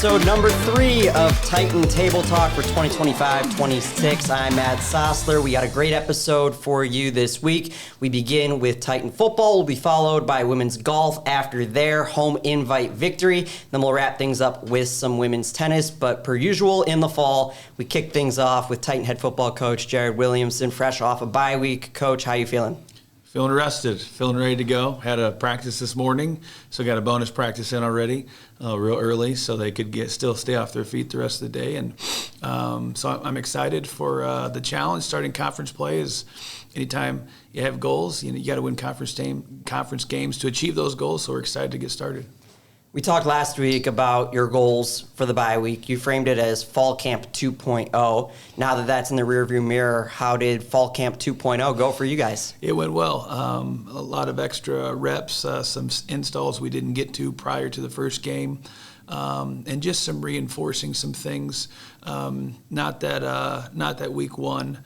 episode number 3 of Titan Table Talk for 2025-26. I'm Matt Sosler. We got a great episode for you this week. We begin with Titan football. We'll be followed by women's golf after their home invite victory. Then we'll wrap things up with some women's tennis. But per usual, in the fall, we kick things off with Titan head football coach Jared Williamson, fresh off a bye week. Coach, how you feeling? Feeling rested, feeling ready to go. Had a practice this morning, so got a bonus practice in already, real early, so they could still stay off their feet the rest of the day. And so I'm excited for the challenge. Starting conference play is anytime you have goals, you got to win conference games to achieve those goals. So we're excited to get started. We talked last week about your goals for the bye week. You framed it as Fall Camp 2.0. Now that that's in the rearview mirror, how did Fall Camp 2.0 go for you guys? It went well. A lot of extra reps, some installs we didn't get to prior to the first game, and just some reinforcing some things. Not that week one.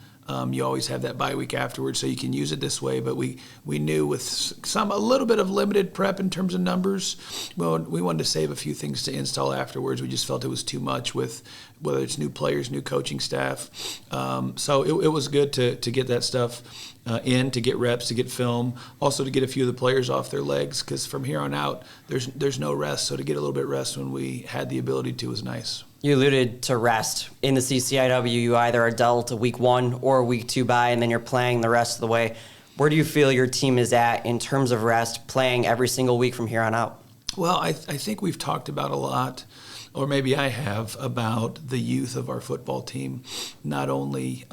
You always have that bye week afterwards, so you can use it this way. But we knew with a little bit of limited prep in terms of numbers, well, we wanted to save a few things to install afterwards. We just felt it was too much with whether it's new players, new coaching staff. So it was good to get that stuff in, to get reps, to get film, also to get a few of the players off their legs, because from here on out, there's no rest. So to get a little bit of rest when we had the ability to was nice. You alluded to rest. In the CCIW, you either are dealt a week 1 or a week 2 bye, and then you're playing the rest of the way. Where do you feel your team is at in terms of rest, playing every single week from here on out? Well, I think we've talked about a lot, or maybe I have, about the youth of our football team, not only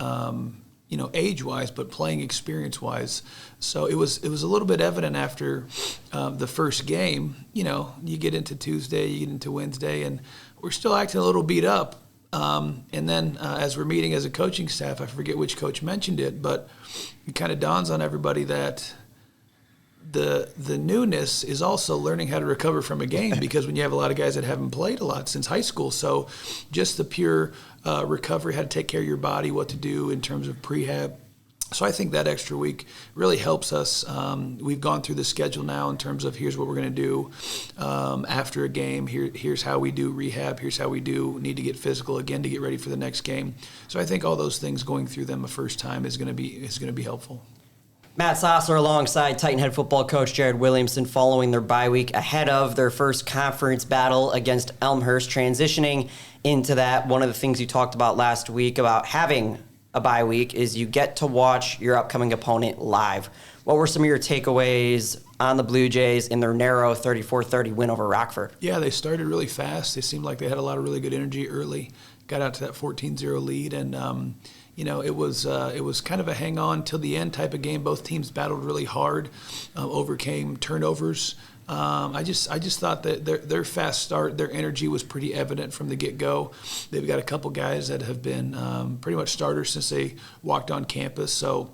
age-wise, but playing experience-wise. So it was a little bit evident after the first game. You get into Tuesday, you get into Wednesday, and we're still acting a little beat up. And then as we're meeting as a coaching staff, I forget which coach mentioned it, but it kind of dawns on everybody that the newness is also learning how to recover from a game, because when you have a lot of guys that haven't played a lot since high school, so just the pure recovery, how to take care of your body, what to do in terms of prehab. So I think that extra week really helps us. We've gone through the schedule now in terms of here's what we're going to do after a game. Here's how we do rehab. Here's how we need to get physical again to get ready for the next game. So I think all those things going through them a first time is going to be helpful. Matt Sosler alongside Titan head football coach Jared Williamson following their bye week ahead of their first conference battle against Elmhurst. Transitioning into that, one of the things you talked about last week about having a bye week is you get to watch your upcoming opponent live. What were some of your takeaways on the Blue Jays in their narrow 34-30 win over Rockford? Yeah, they started really fast. They seemed like they had a lot of really good energy early, got out to that 14-0 lead, and it was kind of a hang-on till the end type of game. Both teams battled really hard, overcame turnovers. I just thought that their fast start, their energy was pretty evident from the get-go. They've got a couple guys that have been pretty much starters since they walked on campus, so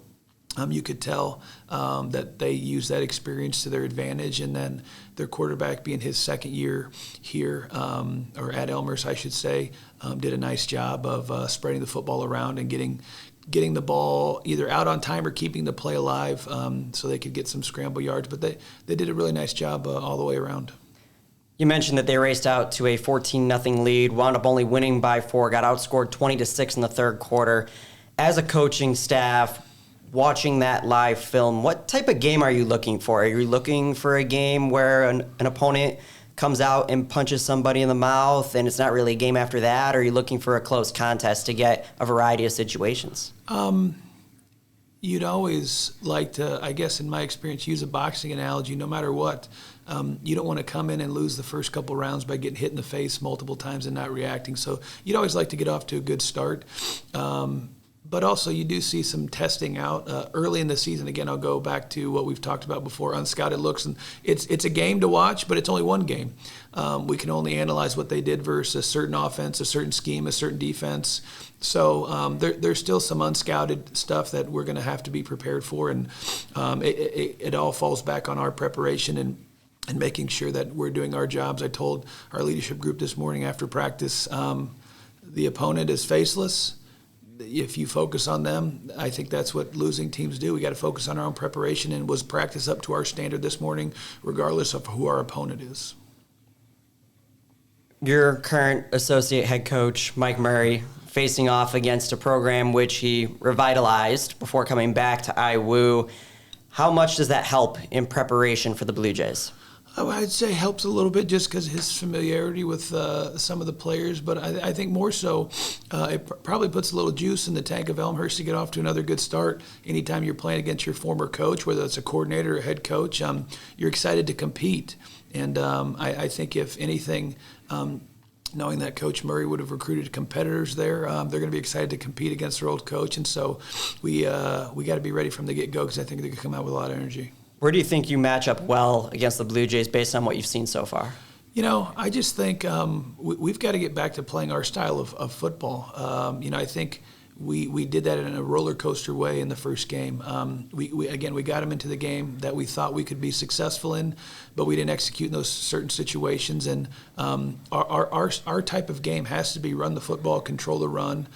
you could tell that they used that experience to their advantage. And then their quarterback, being his second year here, or at Elmhurst, I should say, did a nice job of spreading the football around and getting the ball either out on time or keeping the play alive, so they could get some scramble yards. But they did a really nice job all the way around. You mentioned that they raced out to a 14-0 lead, wound up only winning by 4, got outscored 20-6 in the third quarter. As a coaching staff, watching that live film, what type of game are you looking for? Are you looking for a game where an opponent comes out and punches somebody in the mouth and it's not really a game after that? Or are you looking for a close contest to get a variety of situations? You'd always like to, I guess in my experience, use a boxing analogy. No matter what, you don't want to come in and lose the first couple rounds by getting hit in the face multiple times and not reacting. So you'd always like to get off to a good start. But also you do see some testing out early in the season. Again, I'll go back to what we've talked about before, unscouted looks. And it's a game to watch, but it's only one game. We can only analyze what they did versus a certain offense, a certain scheme, a certain defense. So there's still some unscouted stuff that we're going to have to be prepared for. And it all falls back on our preparation and making sure that we're doing our jobs. I told our leadership group this morning after practice, the opponent is faceless. If you focus on them, I think that's what losing teams do. We got to focus on our own preparation, and was practice up to our standard this morning, regardless of who our opponent is. your current associate head coach, Mike Murray, facing off against a program which he revitalized before coming back to IWU. How much does that help in preparation for the Blue Jays? I'd say helps a little bit just because his familiarity with some of the players, but I think more so it probably puts a little juice in the tank of Elmhurst to get off to another good start. Anytime you're playing against your former coach, whether it's a coordinator or a head coach, you're excited to compete. And I think if anything, knowing that Coach Murray would have recruited competitors there, they're going to be excited to compete against their old coach. And so we got to be ready from the get-go because I think they're going to come out with a lot of energy. Where do you think you match up well against the Blue Jays based on what you've seen so far? I just think we've got to get back to playing our style of football. I think we did that in a roller coaster way in the first game. We got them into the game that we thought we could be successful in, but we didn't execute in those certain situations. And our type of game has to be run the football, control the run,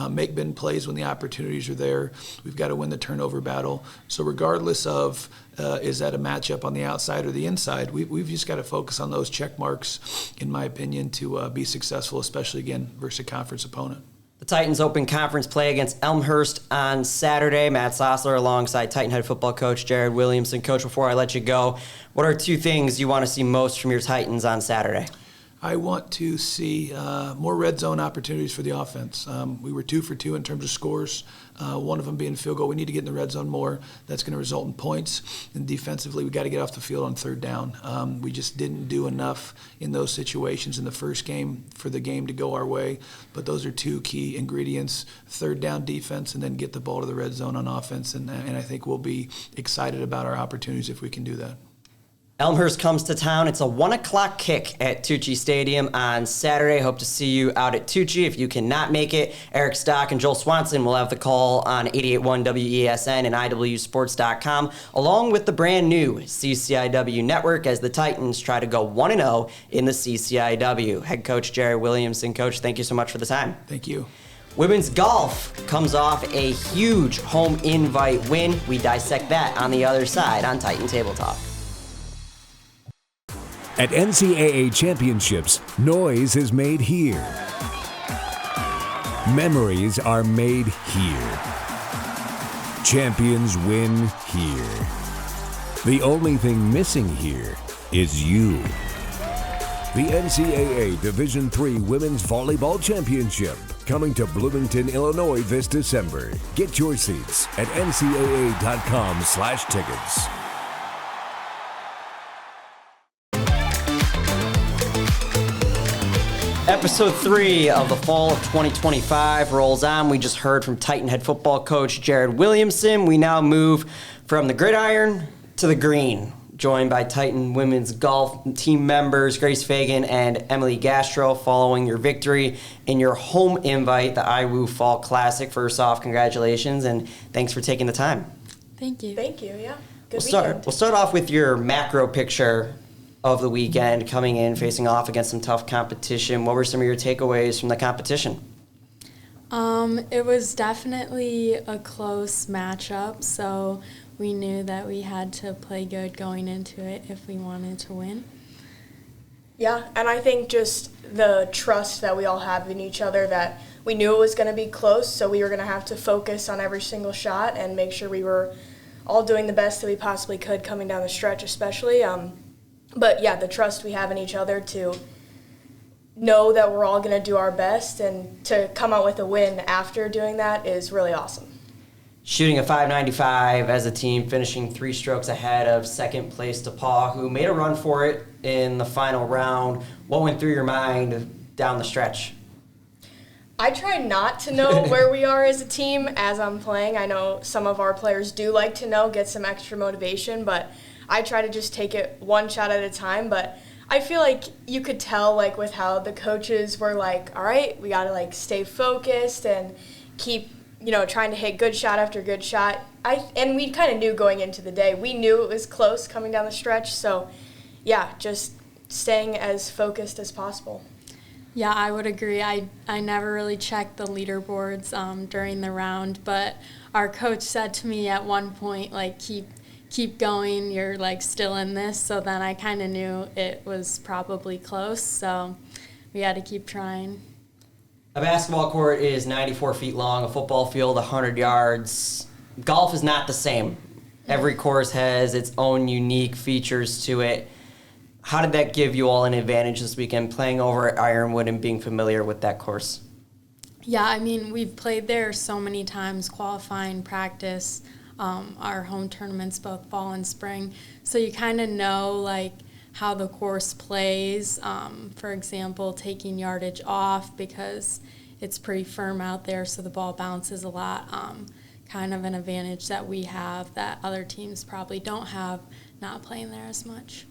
make big plays when the opportunities are there. We've got to win the turnover battle. So regardless of is that a matchup on the outside or the inside, we've just got to focus on those check marks, in my opinion, to be successful, especially, again, versus a conference opponent. The Titans open conference play against Elmhurst on Saturday. Matt Sosler alongside Titan head football coach Jared Williamson. Coach, before I let you go, what are two things you want to see most from your Titans on Saturday? I want to see more red zone opportunities for the offense. We were 2 for 2 in terms of scores, one of them being field goal. We need to get in the red zone more. That's going to result in points. And defensively, we got to get off the field on third down. We just didn't do enough in those situations in the first game for the game to go our way. But those are two key ingredients, third down defense and then get the ball to the red zone on offense. And I think we'll be excited about our opportunities if we can do that. Elmhurst comes to town. It's a 1 o'clock kick at Tucci Stadium on Saturday. Hope to see you out at Tucci. If you cannot make it, Eric Stock and Joel Swanson will have the call on 88.1 WESN and IWSports.com, along with the brand new CCIW network as the Titans try to go 1-0 in the CCIW. Head coach Jared Williamson. Coach, thank you so much for the time. Thank you. Women's golf comes off a huge home invite win. We dissect that on the other side on Titan Table Talk. At NCAA Championships, noise is made here. Memories are made here. Champions win here. The only thing missing here is you. The NCAA Division III Women's Volleyball Championship, coming to Bloomington, Illinois this December. Get your seats at ncaa.com/tickets. Episode 3 of the fall of 2025 rolls on. We just heard from Titan head football coach Jared Williamson. We now move from the gridiron to the green, joined by Titan women's golf team members Grace Fagan and Emily Gastrau following your victory in your home invite, the IWU Fall Classic. First off, congratulations, and thanks for taking the time. Thank you. Thank you, yeah. We'll start off with your macro picture of the weekend, coming in, facing off against some tough competition. What were some of your takeaways from the competition? It was definitely a close matchup, so we knew that we had to play good going into it if we wanted to win. Yeah, and I think just the trust that we all have in each other, that we knew it was going to be close, so we were going to have to focus on every single shot and make sure we were all doing the best that we possibly could coming down the stretch especially. But yeah, the trust we have in each other to know that we're all going to do our best and to come out with a win after doing that is really awesome. Shooting a .595 as a team, finishing 3 strokes ahead of second place DePaul, who made a run for it in the final round. What went through your mind down the stretch? I try not to know where we are as a team as I'm playing. I know some of our players do like to know, get some extra motivation, but I try to just take it one shot at a time. But I feel like you could tell, like, with how the coaches were like, all right, we got to, like, stay focused and keep, trying to hit good shot after good shot. And we kind of knew going into the day. We knew it was close coming down the stretch. So, yeah, just staying as focused as possible. Yeah, I would agree. I never really checked the leaderboards during the round, but our coach said to me at one point, like, keep going, you're, like, still in this. So then I kind of knew it was probably close. So we had to keep trying. A basketball court is 94 feet long, a football field 100 yards. Golf is not the same. Every course has its own unique features to it. How did that give you all an advantage this weekend, playing over at Ironwood and being familiar with that course? Yeah, I mean, we've played there so many times, qualifying, practice, our home tournaments, both fall and spring. So you kind of know, like, how the course plays. For example, taking yardage off because it's pretty firm out there, so the ball bounces a lot. Kind of an advantage that we have that other teams probably don't have, not playing there as much.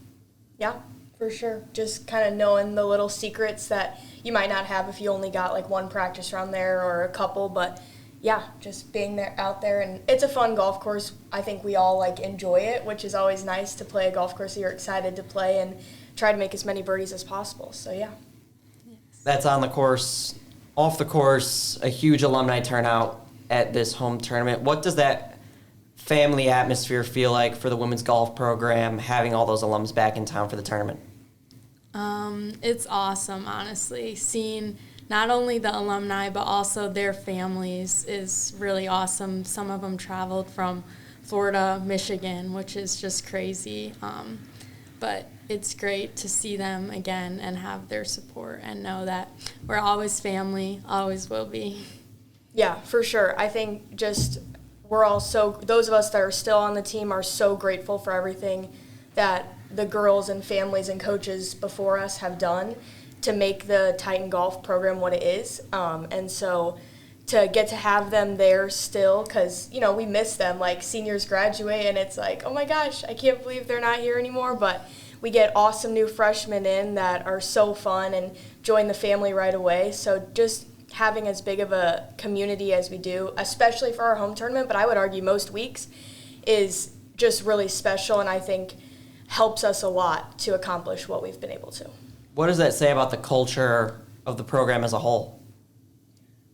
Yeah, for sure. Just kind of knowing the little secrets that you might not have if you only got like one practice round there or a couple, but yeah, just being there out there, and it's a fun golf course. I think we all like enjoy it, which is always nice to play a golf course that you're excited to play and try to make as many birdies as possible. So yeah. That's on the course. Off the course, a huge alumni turnout at this home tournament. What does that family atmosphere feel like for the women's golf program, having all those alums back in town for the tournament? It's awesome, honestly. Seeing not only the alumni but also their families is really awesome. Some of them traveled from Florida, Michigan, which is just crazy. But it's great to see them again and have their support and know that we're always family, always will be. Yeah, for sure. I think just we're all those of us that are still on the team are so grateful for everything that the girls and families and coaches before us have done to make the Titan Golf program what it is. And so to get to have them there still, because, you know, we miss them. Like, seniors graduate and it's like, oh my gosh, I can't believe they're not here anymore. But we get awesome new freshmen in that are so fun and join the family right away. So just having as big of a community as we do, especially for our home tournament, but I would argue most weeks, is just really special, and I think helps us a lot to accomplish what we've been able to. What does that say about the culture of the program as a whole?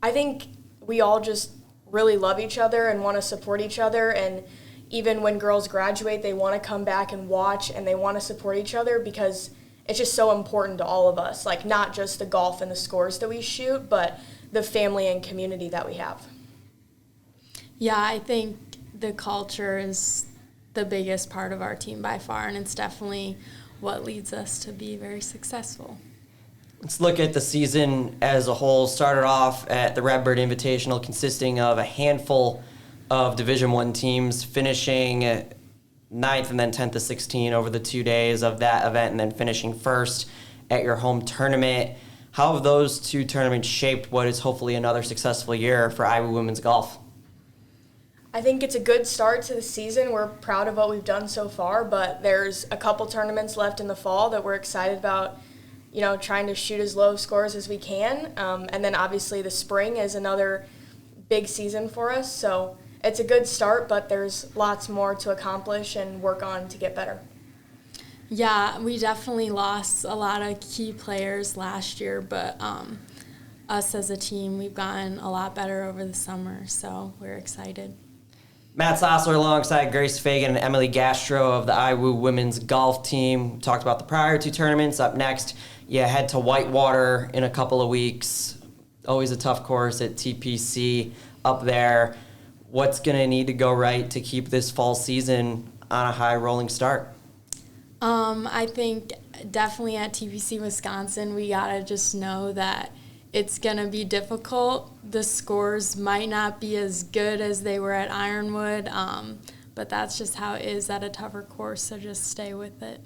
I think we all just really love each other and want to support each other, and even when girls graduate, they want to come back and watch, and they want to support each other because it's just so important to all of us, like not just the golf and the scores that we shoot, but the family and community that we have. Yeah, I think the culture is the biggest part of our team by far, and it's definitely what leads us to be very successful. Let's look at the season as a whole. Started off at the Redbird Invitational, consisting of a handful of Division I teams, finishing 9th and then 10th to 16 over the 2 days of that event, and then finishing first at your home tournament. How have those two tournaments shaped what is hopefully another successful year for IWU women's golf? I think it's a good start to the season. We're proud of what we've done so far, but there's a couple tournaments left in the fall that we're excited about, you know, trying to shoot as low scores as we can. And then obviously the spring is another big season for us. So it's a good start, but there's lots more to accomplish and work on to get better. Yeah, we definitely lost a lot of key players last year, but us as a team, we've gotten a lot better over the summer, so we're excited. Matt Sosler alongside Grace Fagan and Emily Gastrau of the IWU women's golf team. We talked about the prior two tournaments. Up next, you head to Whitewater in a couple of weeks. Always a tough course at TPC up there. What's going to need to go right to keep this fall season on a high rolling start? I think definitely at TPC Wisconsin, we got to just know that it's going to be difficult. The scores might not be as good as they were at Ironwood, but that's just how it is at a tougher course, so just stay with it.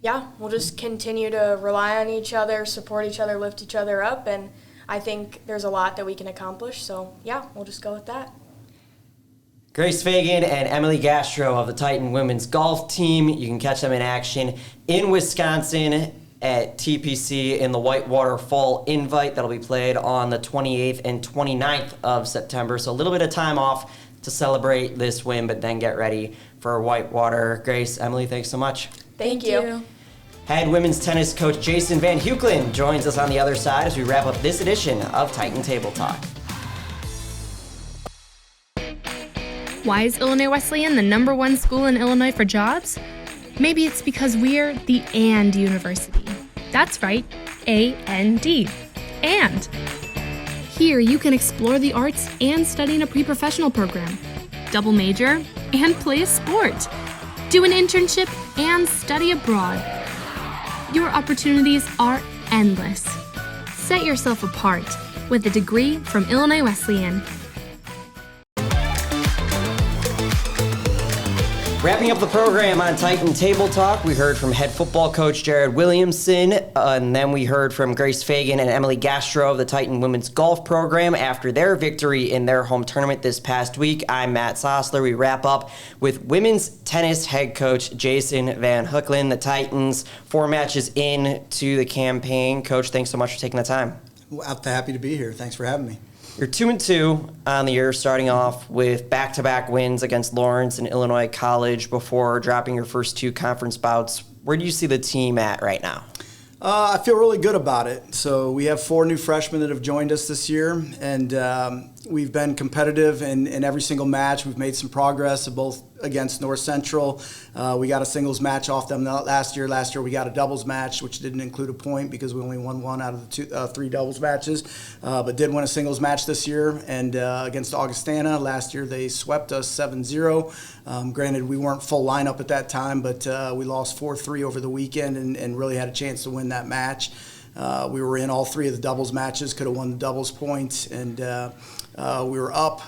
Yeah, we'll just continue to rely on each other, support each other, lift each other up, and I think there's a lot that we can accomplish, so yeah, we'll just go with that. Grace Fagan and Emily Gastrau of the Titan women's golf team. You can catch them in action in Wisconsin at TPC in the Whitewater Fall Invite. That'll be played on the 28th and 29th of September. So a little bit of time off to celebrate this win, but then get ready for Whitewater. Grace, Emily, thanks so much. Thank you. Head women's tennis coach Jason Van Heuklon joins us on the other side as we wrap up this edition of Titan Table Talk. Why is Illinois Wesleyan the #1 school in Illinois for jobs? Maybe it's because we're the AND University. That's right, And here you can explore the arts and study in a pre-professional program, double major, and play a sport, do an internship, and study abroad. Your opportunities are endless. Set yourself apart with a degree from Illinois Wesleyan. Wrapping up the program on Titan Table Talk, we heard from head football coach Jared Williamson, and then we heard from Grace Fagan and Emily Gastrau of the Titan women's golf program after their victory in their home tournament this past week. I'm Matt Sosler. We wrap up with women's tennis head coach Jason Van Heuklon. The Titans 4 matches into the campaign. Coach, thanks so much for taking the time. Well, happy to be here. Thanks for having me. You're 2-2 on the year, starting off with back-to-back wins against Lawrence and Illinois College before dropping your first 2 conference bouts. Where do you see the team at right now? I feel really good about it. So we have 4 new freshmen that have joined us this year, and we've been competitive in every single match. We've made some progress both against North Central. We got a singles match off them last year. Last year we got a doubles match, which didn't include a point because we only won 1 out of the 3 doubles matches, but did win a singles match this year. And against Augustana, last year they swept us 7-0. Granted, we weren't full lineup at that time, but we lost 4-3 over the weekend and really had a chance to win that match. We were in all 3 of the doubles matches, could have won the doubles points, and we were up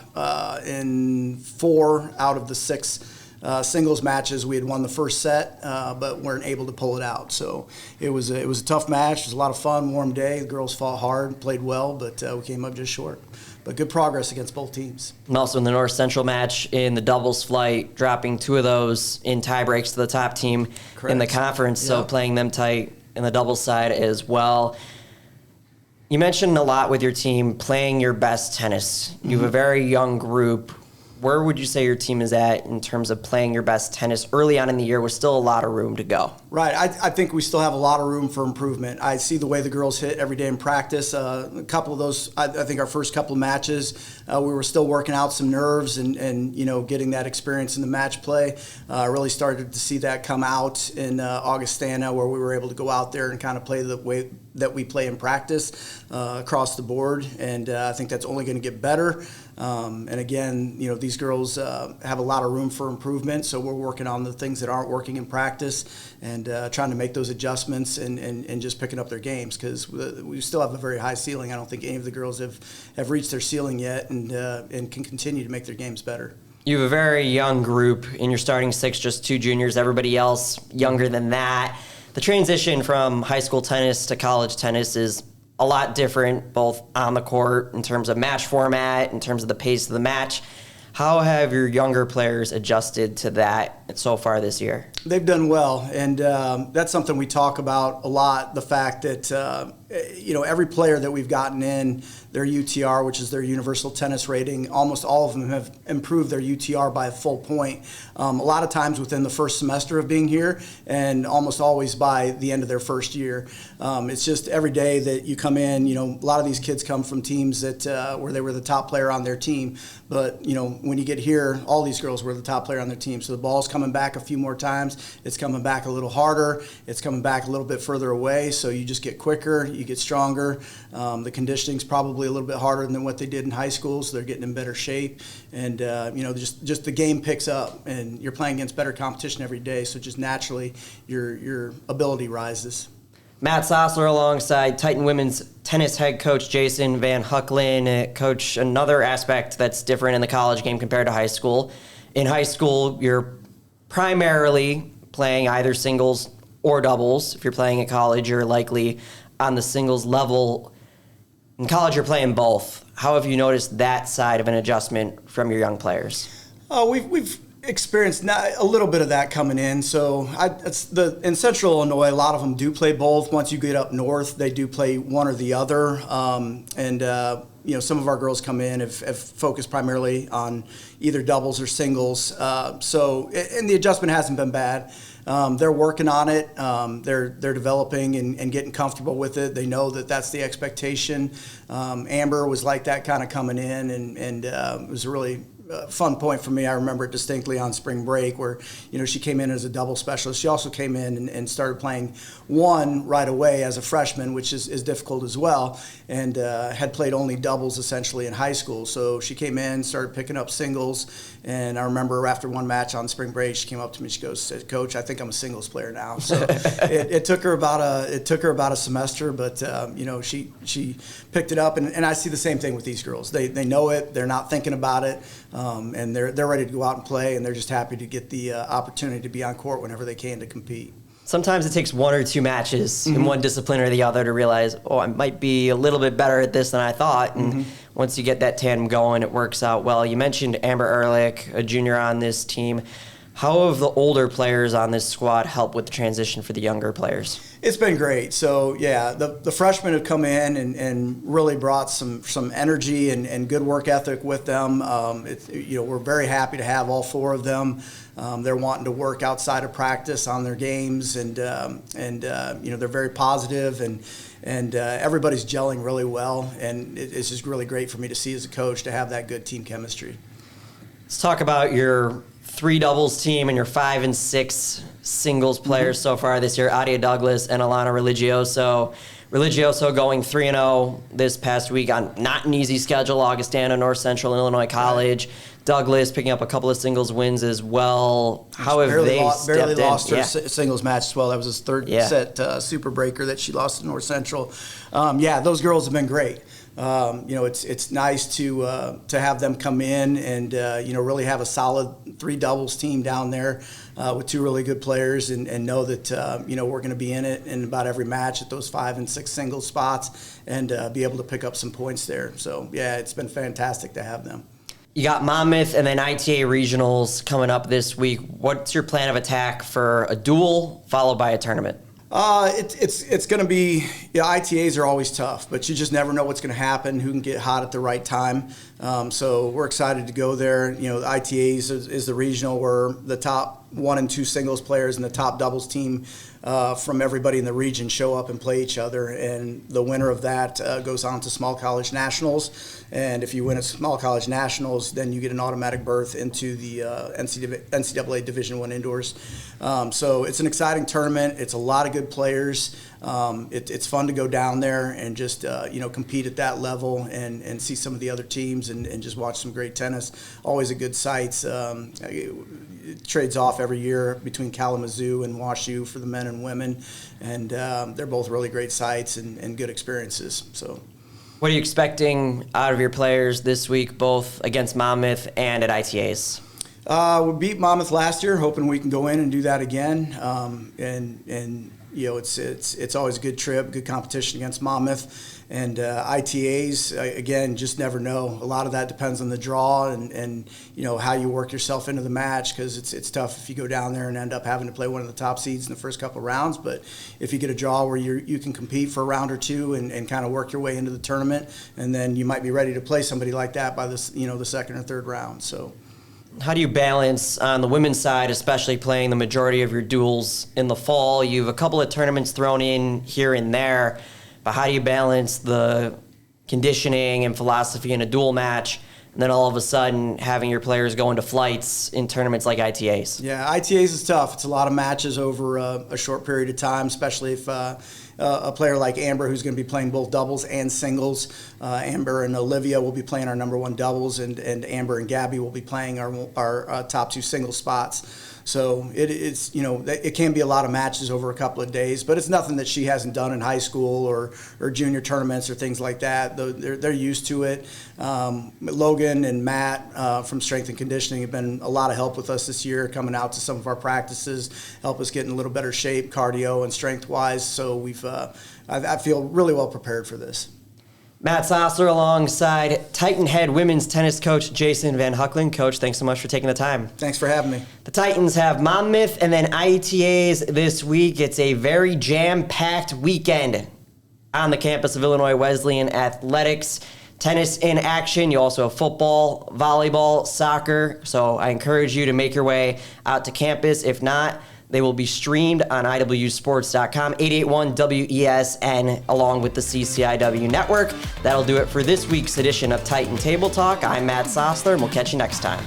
in 4 out of the 6 singles matches. We had won the first set, but weren't able to pull it out. So it was a tough match. It was a lot of fun, warm day. The girls fought hard, played well, but we came up just short. But good progress against both teams. And also in the North Central match in the doubles flight, dropping 2 of those in tie breaks to the top team in the conference, so playing them tight in the doubles side as well. You mentioned a lot with your team playing your best tennis. You have a very young group. Where would you say your team is at in terms of playing your best tennis early on in the year with still a lot of room to go? Right. I think we still have a lot of room for improvement. I see the way the girls hit every day in practice. A couple of those, I think our first couple of matches, we were still working out some nerves and getting that experience in the match play. Really started to see that come out in Augustana, where we were able to go out there and kind of play the way that we play in practice across the board. And I think that's only going to get better. And again, these girls have a lot of room for improvement, so we're working on the things that aren't working in practice and trying to make those adjustments and just picking up their games, because we still have a very high ceiling. I don't think any of the girls have reached their ceiling yet and can continue to make their games better. You have a very young group. In your starting 6, just 2 juniors, everybody else younger than that. The transition from high school tennis to college tennis is a lot different, both on the court, in terms of match format, in terms of the pace of the match. How have your younger players adjusted to that so far this year? They've done well, and that's something we talk about a lot, the fact that every player that we've gotten in, their UTR, which is their universal tennis rating, almost all of them have improved their UTR by a full point. A lot of times within the first semester of being here, and almost always by the end of their first year. It's just every day that you come in, a lot of these kids come from teams that where they were the top player on their team. But, when you get here, all these girls were the top player on their team. So the ball's coming back a few more times. It's coming back a little harder. It's coming back a little bit further away. So you just get quicker, you get stronger. The conditioning's probably a little bit harder than what they did in high school, so they're getting in better shape. And, just the game picks up, and you're playing against better competition every day. So just naturally, your ability rises. Matt Sosler alongside Titan women's tennis head coach Jason Van Heuklon. Coach, another aspect that's different in the college game compared to high school. In high school, you're primarily playing either singles or doubles. If you're playing at college, you're likely on the singles level. In college, you're playing both. How have you noticed that side of an adjustment from your young players? We've experienced a little bit of that coming in. So in Central Illinois, a lot of them do play both. Once you get up north, they do play one or the other. Some of our girls come in have focused primarily on either doubles or singles. And the adjustment hasn't been bad. They're working on it. They're developing and getting comfortable with it. They know that that's the expectation. Amber was like that kind of coming in and was really fun point for me. I remember it distinctly on spring break where, she came in as a double specialist. She also came in and started playing one right away as a freshman, which is difficult as well, and had played only doubles essentially in high school. So she came in, started picking up singles, and I remember after one match on spring break, she came up to me. She goes, "Coach, I think I'm a singles player now." So it took her about a semester, but she picked it up, and I see the same thing with these girls. They know it. They're not thinking about it, and they're ready to go out and play, and they're just happy to get the opportunity to be on court whenever they can to compete. Sometimes it takes one or two matches in one discipline or the other to realize, I might be a little bit better at this than I thought. And once you get that tandem going, it works out well. You mentioned Amber Ehrlich, a junior on this team. How have the older players on this squad helped with the transition for the younger players? It's been great. So, yeah, the freshmen have come in and really brought some energy and good work ethic with them. We're very happy to have all four of them. They're wanting to work outside of practice on their games, and they're very positive, and everybody's gelling really well. And it's just really great for me to see as a coach to have that good team chemistry. Let's talk about your 3 doubles team and your 5 and 6 singles players so far this year, Adia Douglas and Alana Religioso. Religioso going 3-0 this past week on not an easy schedule, Augustana, North Central, and Illinois College. Douglas picking up a couple of singles wins as well. How have they barely stepped lost in? her singles match as well. That was his third set super breaker that she lost to North Central. Those girls have been great. It's nice to have them come in and really have a solid 3 doubles team down there with 2 really good players, and know that we're going to be in it in about every match at those 5 and 6 singles spots, and be able to pick up some points there. So it's been fantastic to have them. You got Monmouth and then ITA regionals coming up this week. What's your plan of attack for a duel followed by a tournament? It's going to be, ITAs are always tough, but you just never know what's going to happen, who can get hot at the right time. So we're excited to go there. ITAs is the regional where the top 1 and 2 singles players and the top doubles team from everybody in the region show up and play each other, and the winner of that goes on to small college nationals. And if you win a small college nationals, then you get an automatic berth into the NCAA Division I indoors. So it's an exciting tournament. It's a lot of good players. It's fun to go down there and just compete at that level and see some of the other teams and just watch some great tennis. Always a good sight. It trades off every year between Kalamazoo and WashU for the men and women, and they're both really great sites and good experiences. So, what are you expecting out of your players this week, both against Monmouth and at ITAs? We beat Monmouth last year, hoping we can go in and do that again. It's always a good trip, good competition against Monmouth. And ITAs, again, just never know. A lot of that depends on the draw and how you work yourself into the match, because it's tough if you go down there and end up having to play one of the top seeds in the first couple of rounds. But if you get a draw where you can compete for a round or two and kind of work your way into the tournament, and then you might be ready to play somebody like that by the second or third round. So, how do you balance on the women's side, especially playing the majority of your duels in the fall? You have a couple of tournaments thrown in here and there, but how do you balance the conditioning and philosophy in a duel match, and then all of a sudden having your players go into flights in tournaments like ITAs? Yeah, ITAs is tough. It's a lot of matches over a short period of time, especially if a player like Amber, who's going to be playing both doubles and singles. Amber and Olivia will be playing our number 1 doubles, and Amber and Gabby will be playing our top 2 singles spots. So it can be a lot of matches over a couple of days, but it's nothing that she hasn't done in high school or junior tournaments or things like that. They're used to it. Logan and Matt from Strength and Conditioning have been a lot of help with us this year, coming out to some of our practices, help us get in a little better shape, cardio and strength-wise. So I feel really well prepared for this. Matt Sosler alongside Titan head women's tennis coach Jason Van Heuklon. Coach, thanks so much for taking the time. Thanks for having me. The Titans have Monmouth and then ITAs this week. It's a very jam-packed weekend on the campus of Illinois Wesleyan Athletics. Tennis in action. You also have football, volleyball, soccer. So I encourage you to make your way out to campus. If not, They will be streamed on IWSports.com, 881 WESN, along with the CCIW network. That'll do it for this week's edition of Titan Table Talk. I'm Matt Sosler, and we'll catch you next time.